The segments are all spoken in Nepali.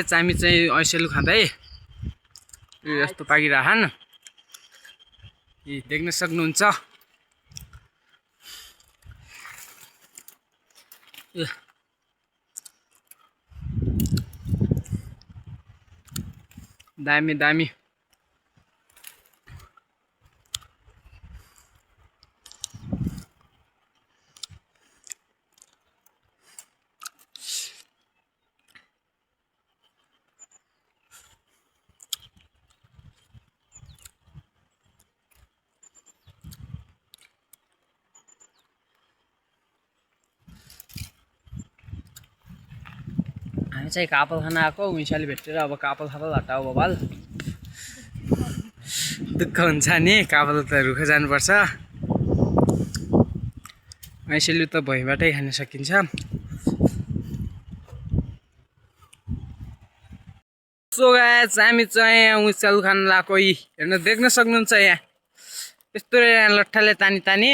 गाइस हामी चाहिँ ऐसेलु खाँदै यस्तो पाकिरहन देख्न सक्नुहुन्छ। दामी दामी हामी चाहिँ कापल खाना आएको उइसाले भेटेर अब कापल खापल हटाऊ बबाल दुःख हुन्छ नि। कापल त रुख जानुपर्छ। ऐसेलु त भुइँबाटै खान सकिन्छ। सो गाइस हामी चाहिँ उइसालु खान लाएको हेर्न देख्न सक्नुहुन्छ। यहाँ यस्तो यहाँ लट्ठाले तानी तानी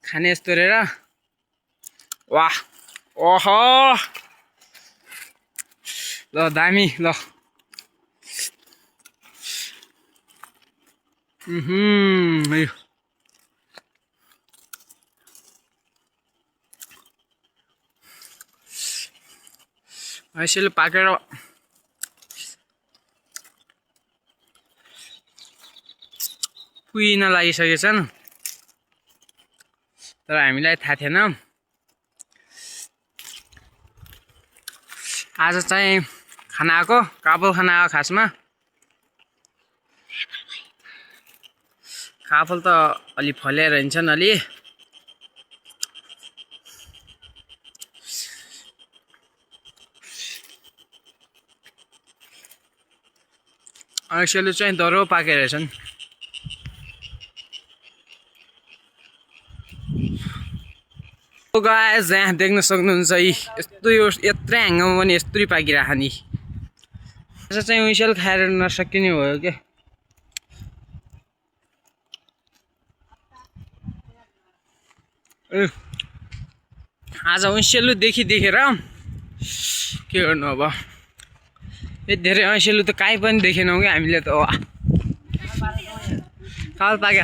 खाने यस्तो रे। वाह ओहो ल दामी ल ऐसेलु पाकेर कुहिन लागिसकेछन् तर हामीलाई थाहा थिएन। आज चाहिँ खाना आएको कापल खाना आएको। खासमा कापल त अलि फलेर हिँड्छन्। अलि ऐसेलु चाहिँ दह्रो पाकेर रहेछन्। गाइस यहाँ देख्न सक्नुहुन्छ यस्तो यत्रै ह्याङ्गमा पनि यस्तै पाकिरह नि। आज चाहिँ उइसेल खाएर नसकिने भयो के। आज उइसेलु देखेर के गर्नु अब। यति धेरै ऐसेलु त काहीँ पनि देखेनौँ क्या हामीले त। काल पाके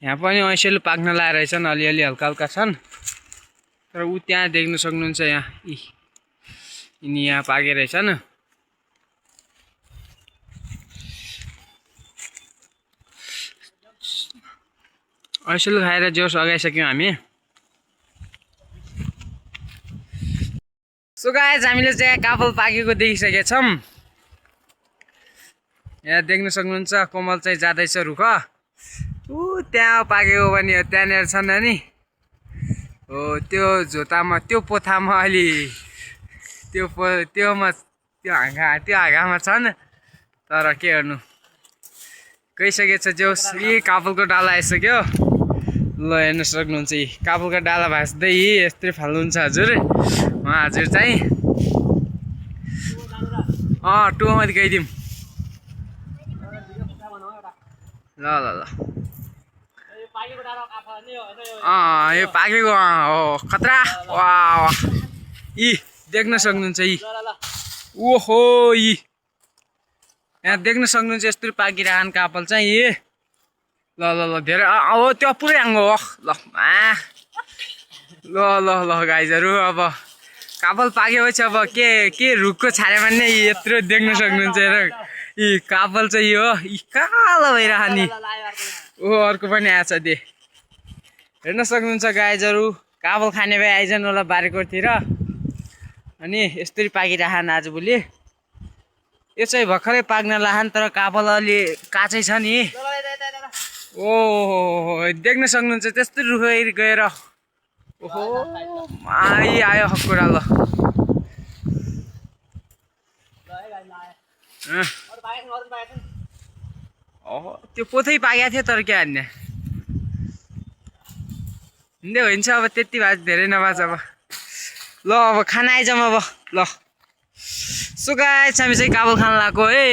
यहाँ पनि ऐसेलु पाक्न लाएर रहेछन्। अलिअलि हल्का हल्का छन् तर ऊ त्यहाँ देख्न सक्नुहुन्छ। यहाँ यिनी यहाँ पाकेर रहेछन्। ऐसेलु खाएर जोस अगाइसक्यौँ हामी। सो गाइस हामीले चाहिँ कापल पाकेको देखिसकेछौँ। यहाँ देख्न सक्नुहुन्छ कोमल चाहिँ जाँदैछ रुख। त्यहाँ पाकेको पनि हो त्यहाँनिर छन् नि। हो त्यो झोतामा त्यो पोथामा अलि त्यो हाँगामा छन् तर के गर्नु गइसकेछ। जोस कापलको डाला आइसक्यो। ल हेर्न सक्नुहुन्छ कापलको डाला भाँच्दै यस्तै फाल्नुहुन्छ हजुर। हजुर चाहिँ टुमा गइदिउँ। ल ल ल यो पाकेको हो खतरा। वाह देख्न सक्नुहुन्छ ओहो यहाँ देख्न सक्नुहुन्छ यस्तो पाकिरहन् कापल चाहिँ। ल ल ल धेरै हो त्यो पुरै आङ्गो हो ल ल ल ल गाइजहरू अब कापल पाकेपछि अब के रुखको छारेमा नै यत्रो देख्न सक्नुहुन्छ। कापल चाहिँ यो कालो भइरह नि। अर्को पनि आएछ दे हेर्न सक्नुहुन्छ गाइजहरू। कापल खाने भए आइजन् होला बारीकोतिर। अनि यस्तरी पाकिरहन् आजभोलि। यो चाहिँ भर्खरै पाक्न लाहन् तर कापल अलि काँचै छ नि। ओहो देख्न सक्नुहुन्छ त्यस्तै रुख गएर ओहो आयो कुरा। ल त्यो पोथै पाकेको थियो तर के हान्ने हिँड्दै हुन्छ। अब त्यति भए धेरै नभएछ अब। ल अब खाना आइजाउँ अब। ल सो गाइस हामी चाहिँ कापल खान लगाएको है।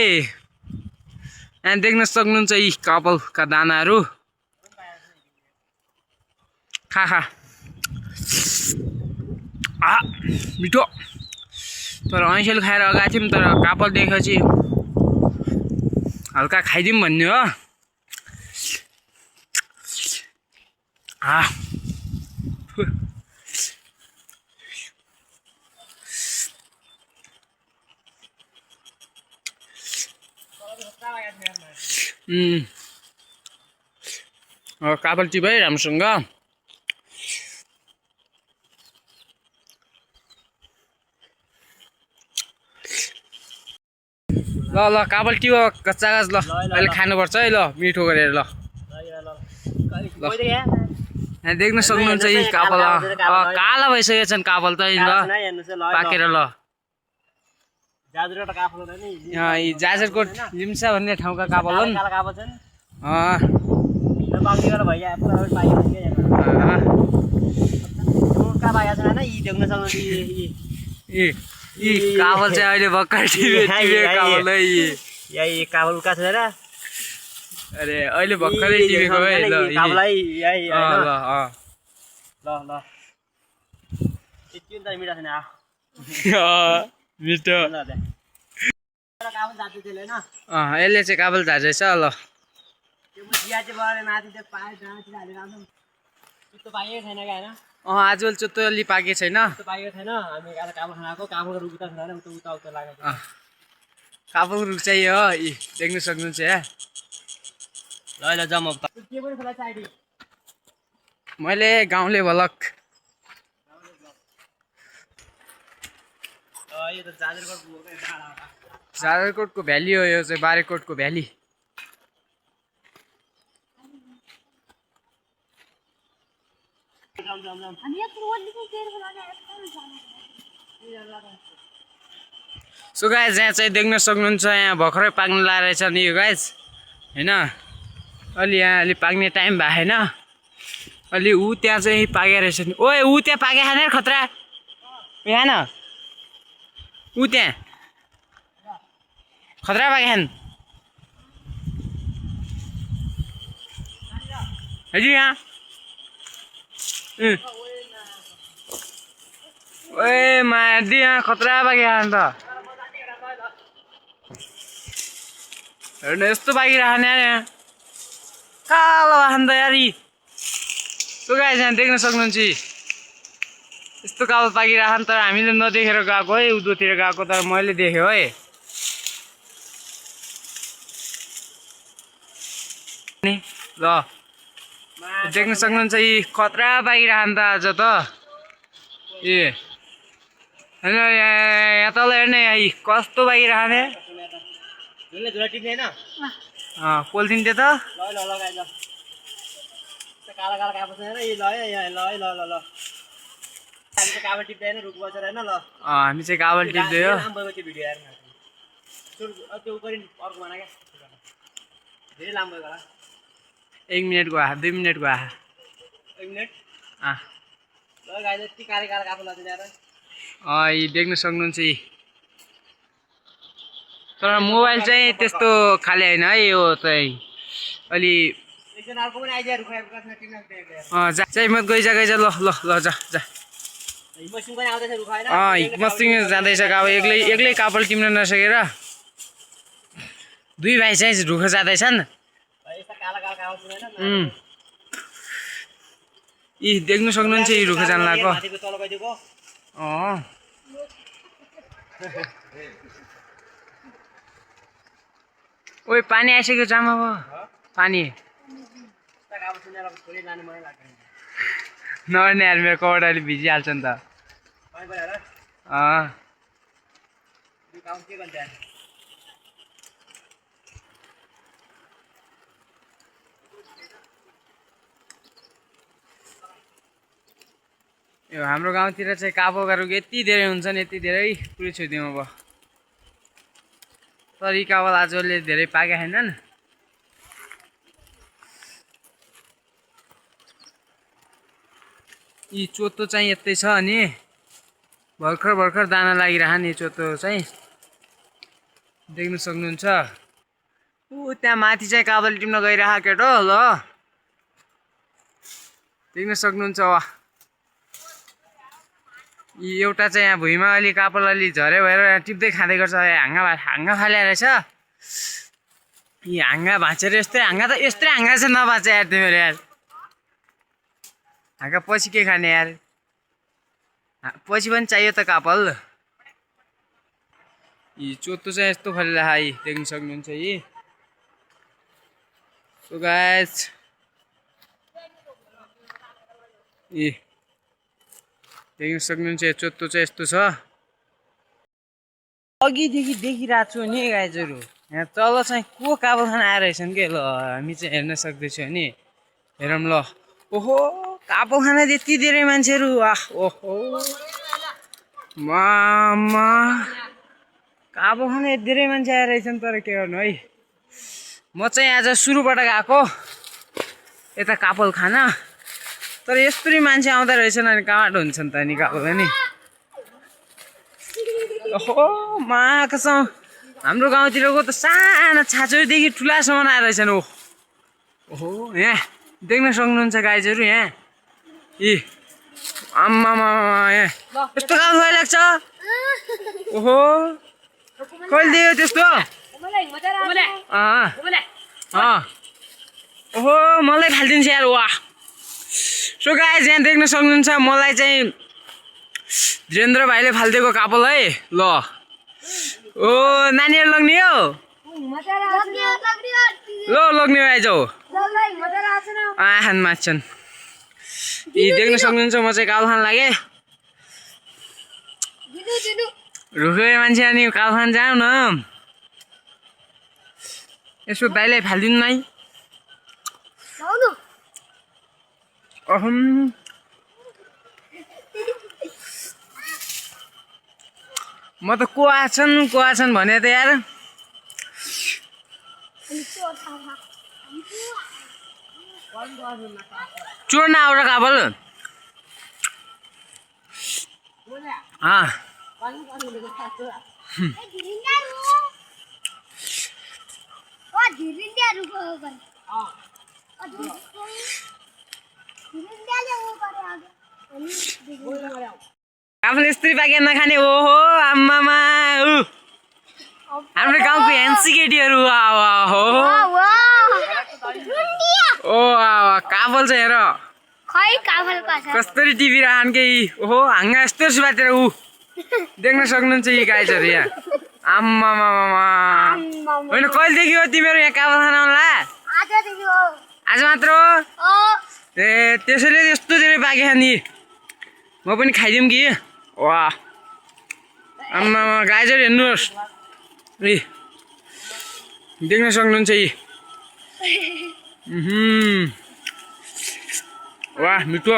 यहाँ देख्न सक्नुहुन्छ कापलका दानाहरू। खा मिठो तर ऐसेल खाएर अगाएको थियौँ तर कापल देखेपछि हल्का खाइदिउँ भन्ने हो कापल टिपै राम्रोसँग ल ल काबल टिप कच्चा गाछ ल अहिले खानुपर्छ है ल मिठो गरेर ल यहाँ देख्न सक्नुहुन्छ यी काबल काला भइसकेको छन् काबल त ल पाकेर ल यी जाजरकोट लिम्सा भन्ने ठाउँका काबल हुन् यी काबल चाहिँ अहिले भर्खर काबल है यही काबल का छ र अरे अहिले भर्खरै टिपेको है ल काबलै यही ल ल ल यति त मिठो छैन मिठो काबल जाति त्यसले हैन यसले चाहिँ काबल झार्दैछ ल त्यो चिया चाहिँ बरे माथि त्यो पाए जाँति हालेर आउँछ त्यो पाइएको छैन क्या हैन आजकल चाहिँ तैँले पाकेको छैन त्यो पाइएको छैन हामी आज काबल खानाको काबलको रुख उता छैन उता उता लागेको काबलको रुख चाहिँ हो यी देख्न सक्नुहुन्छ यहाँ ल ल जाम अब के पनि खोला साइडी मैले गाउँले भलक यो त जाजरकोटको भ्याली हो यो चाहिँ बारेकोटको भ्याली सो गाइस यहाँ चाहिँ देख्न सक्नुहुन्छ यहाँ भर्खरै पाक्न लागेछ नि यो गाइस हैन अलि यहाँ अलि पाक्ने टाइम भयो हैन अलि ऊ त्यहाँ चाहिँ पाके रहेछ नि ओए ऊ त्यहाँ पाके खाने खतरा यहाँ न ऊ त्यहाँ खतरा पाके खान हजुर यहाँ ओए मार्दी यहाँ खतरा पाके खान त हेर्नु यस्तो पाकिराख्ने यहाँ कालो खान त यार त्यो गाई यहाँ देख्न सक्नुहुन्छ यस्तो कालो पाकिराख्ने तर हामीले नदेखेर गएको है उदोतिर गएको तर मैले देखेँ है ल देख्न सक्नुहुन्छ यी खतरा पाकिराख्ने त आज त ए होइन यहाँ तल हेर्ने यी कस्तो पाकिराख्ने पोलिथिन दे त काला काला काबल छैन यी ल ल ल ल ल हामी चाहिँ काबल टिप्दैन रुख बसेर हैन ल हामी चाहिँ काबल टिप्दै हो लामो त्यो भिडियो हेर्न त्यो उपरि अर्को बना क्या धेरै लामो भयो होला 1 मिनेटको आहा 2 मिनेटको आहा 1 मिनेट ल गाइस यति काले काला काबल लाउँछ यार यी देख्न सक्नुहुन्छ यी तर मोबाइल चाहिँ त्यस्तो खाले हैन है यो चाहिँ अलि एकजना अर्को पनि आइजा रुख काट्न टिप्न जा चाहिँ मत गइजा ल ल ल जा जा मसिन पनि आउँदैछ रुख हैन मसिन जाँदैछ अब एक्लै कापल टिप्न नसकेर दुई भाइ चाहिँ रुख जाँदैछन् यस्ता काला काला काबल छैन यी देख्न सक्नुहुन्छ यी रुख जान लागेको माथिको तल गइदिएको ओइ पानी आइसक्यो जामा भयो पानी नर्ने यार मेरो कपडाले भिजिहाल्छ नि त यो हाम्रो गाउँतिर चाहिँ काबोका रुख यति धेरै हुन्छन् यति धेरै पुरै छोइदिउँ अब तर यी काबल आजले धेरै पाके छैनन् यी चोतो चाहिँ यतै छ अनि भर्खर भर्खर दाना लागिरहने यी चोतो चाहिँ देख्न सक्नुहुन्छ ऊ त्यहाँ माथि चाहिँ काबल टिप्न गइरह केटो ल देख्न सक्नुहुन्छ वा यी एउटा चाहिँ यहाँ भुइँमा अलि कापल अलि झरे भएर टिप्दै खाँदै गर्छ हाँगा फाले रहेछ यी हाँगा भाँचेर यस्तै हाँगा त यस्तै हाँगा चाहिँ नभाँच यार तिमीहरू यार हाँगा पछि के खाने यार पछि पनि चाहियो त कापल यी चोत्तो चाहिँ यस्तो फलेर यी देख्न सक्नुहुन्छ यी सो गाइस यी देख्न सक्नुहुन्छ चोत्तो चाहिँ यस्तो छ अघिदेखि देखिरहेको छु नि गाइजहरू यहाँ तल चाहिँ को काबल खान आएर रहेछन् के ल हामी चाहिँ हेर्न सक्दैछौँ नि हेरौँ ल ओहो काबल खाना यति धेरै मान्छेहरू ओहो मामा काबल खाना यति धेरै मान्छे आएर रहेछन् तर के गर्नु है म चाहिँ आज सुरुबाट गएको यता कापल खाना तर यस्तरी मान्छे आउँदा रहेछन् अनि कहाँबाट हुन्छन् त नि कापल नि ओहो मा कसम हाम्रो गाउँतिरको त साना छाचोदेखि ठुलासम्म आएर रहेछन् ओहो यहाँ देख्न सक्नुहुन्छ गाइजहरू यहाँ यी आम्मामा यहाँ यस्तो काम भइरहेको छ ओहो कहिले दियो त्यस्तो ओहो मलाई फालिदिन्छ यार वाह सो गाइज यहाँ देख्न सक्नुहुन्छ मलाई चाहिँ धिरेन्द्र भाइले फालिदिएको कापल है ल ओ नानीहरू लग्ने हो ल लग्ने आइजाऊ आहान मान्छन् यी देख्न सक्नुहुन्छ म चाहिँ काल खान लागेँ रुखे मान्छे अनि काल खान जाऊ न यसो दाइलाई फालिदिनु नै म त को आछन् भने त यार चोर्न आउँछ काबल आफूले स्त्री पाके नखाने ओहो आम्मामा हाम्रो गाउँको ह्यान्सी केटीहरू हो ओ काबल चाहिँ हेर कस्तरी टिभी राखन के ओहो हाँगा यस्तो सुबातिर देख्न सक्नुहुन्छ यी गाइजहरू यहाँ आम्मामा होइन कहिलेदेखि हो तिमीहरू यहाँ काबल खान आउला आज मात्र ए त्यसैले यस्तो धेरै पाके नि म पनि खाइदिउँ कि वाह आम्मामा गाइजहरू हेर्नुहोस् ए देख्न सक्नुहुन्छ यी वाह मिठो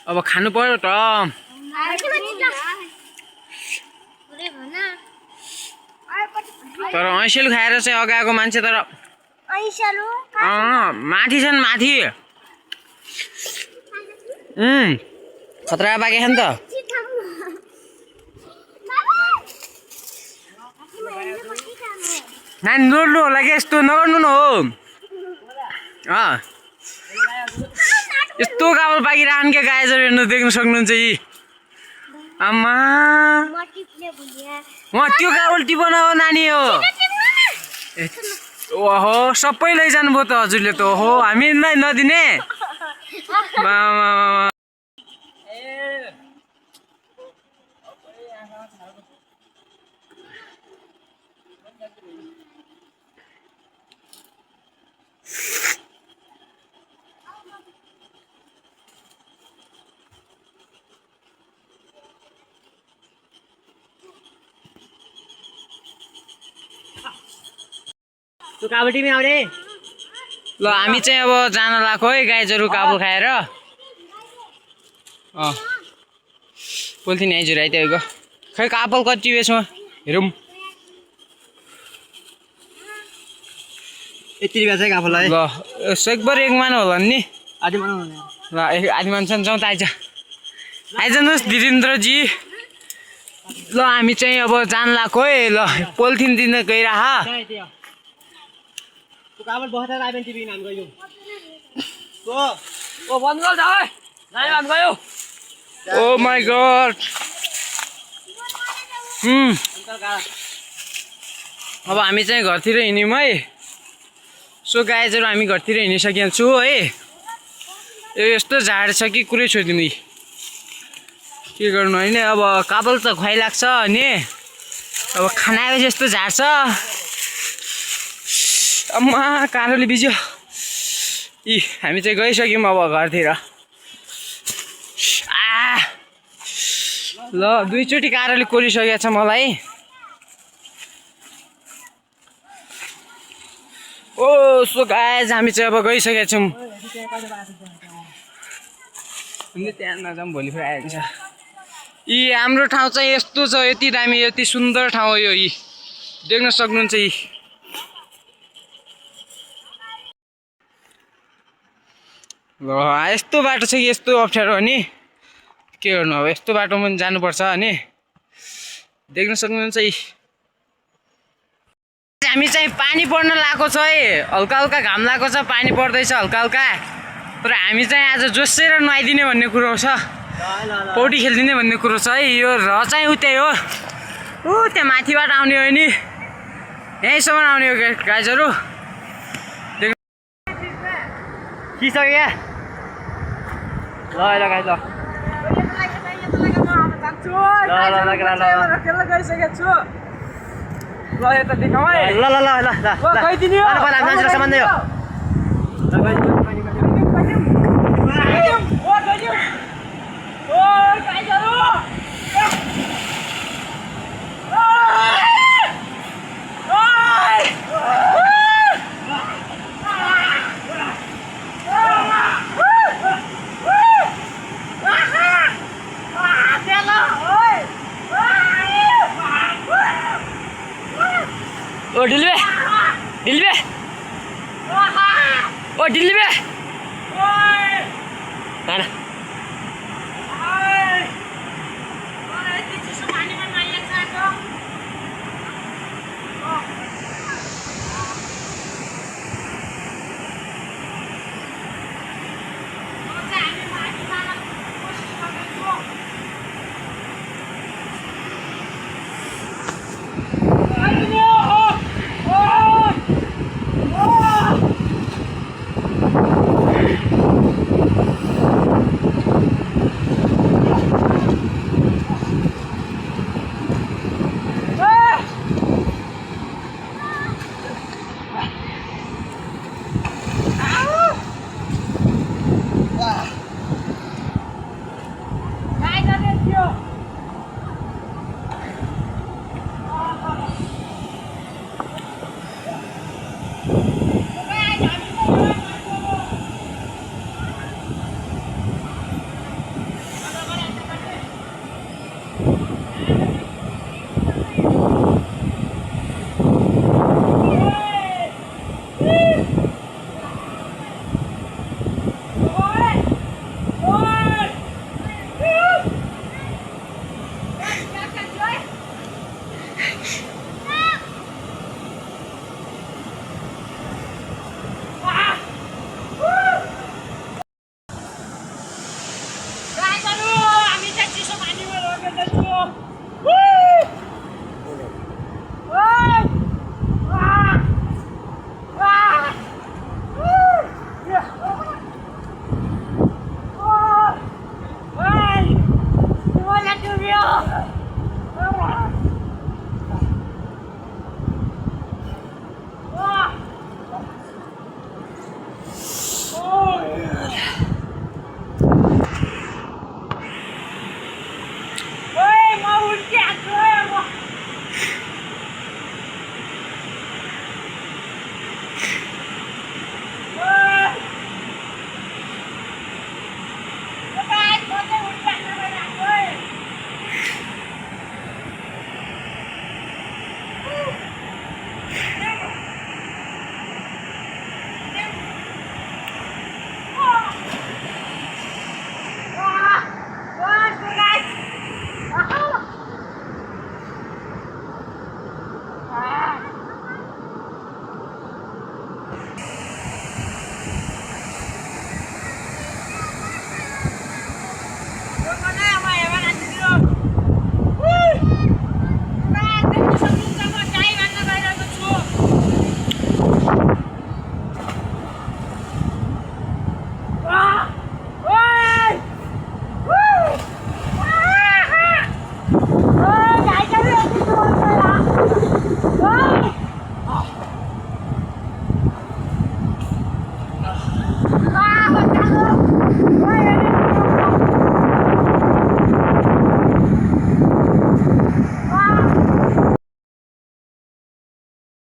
अब खानु पर्यो त तर ऐसेलु खाएर चाहिँ अगाएको मान्छे तर माथि छन् माथि खतरा पाके नि त नानी नोड्नु होला कि यस्तो नगर्नु न हो यस्तो काबल पाकिरहन् क्या गाइजहरू हेर्नु देख्न सक्नुहुन्छ यी आम्मा त्यो काबल टिपन हो नानी हो ओहो सबै लैजानुभयो त हजुरले त ओहो हामी नै नदिने तँ काबल आउने ल हामी चाहिँ अब जान लाग्यो है गाइजहरू काबल खाएर पोलिथिन आइजहरू आइदिएको खै काबल कति बेचमा हेरौँ यति बेच है काबललाई ल एकबार एक मान होला नि आधी मान ल आधी मान्छन् जाउँ त आइजानुहोस् धिरेन्द्रजी ल हामी चाहिँ अब जान लाग्यो है ल पोलिथिन दिन गइरह तू काबल बहुत है आइबेन टिभी नाम गयो तो ओ बन्द गर्छ है नाइ नाम गयो ओ माय गॉड अंकल का अब हामी चाहिँ घरतिर हिँड्यौँ है सो गाइजहरू हामी घरतिर हिँडिसकेको छु है यो यस्तो झाड छ कि कुरै छोडिदिउँ के गर्नु होइन अब काबल त खुवाइ लाग्छ अनि अब खाना आएपछि यस्तो झाड छ अम्मा कारोले बिज्यो हामी चाहिँ गइसक्यौँ अब घरतिर ल दुईचोटि कारोले कोरिसकेको छ मलाई ओ सो गाइज हामी चाहिँ अब गइसकेका छौँ त्यहाँ नजाउँ भोलि फेरि आइन्छ हाम्रो ठाउँ चाहिँ यस्तो छ यति दामी यति सुन्दर ठाउँ हो यो देख्न सक्नुहुन्छ ल यस्तो बाटो छ कि यस्तो अप्ठ्यारो हो नि के गर्नु अब यस्तो बाटोमा पनि जानुपर्छ अनि देख्न सक्नुहुन्छ हामी चाहिँ पानी पर्न लागेको छ है हल्का हल्का घाम लागेको छ पानी पर्दैछ हल्का हल्का तर हामी चाहिँ आज जोसेर नुहाइदिने भन्ने कुरो छ पौडी खेलिदिने भन्ने कुरो छ है यो र चाहिँ उतै हो त्यहाँ माथिबाट आउने हो नि यहीँसम्म आउने हो गाइजहरू खिसक्यो ल गाइज ल यता देखाउँ है ल ल ल ल ल गइदिने हो मान्छेलाई सामान दियो ओ डिल्बे डिल्बे ओ डिल्बे हैन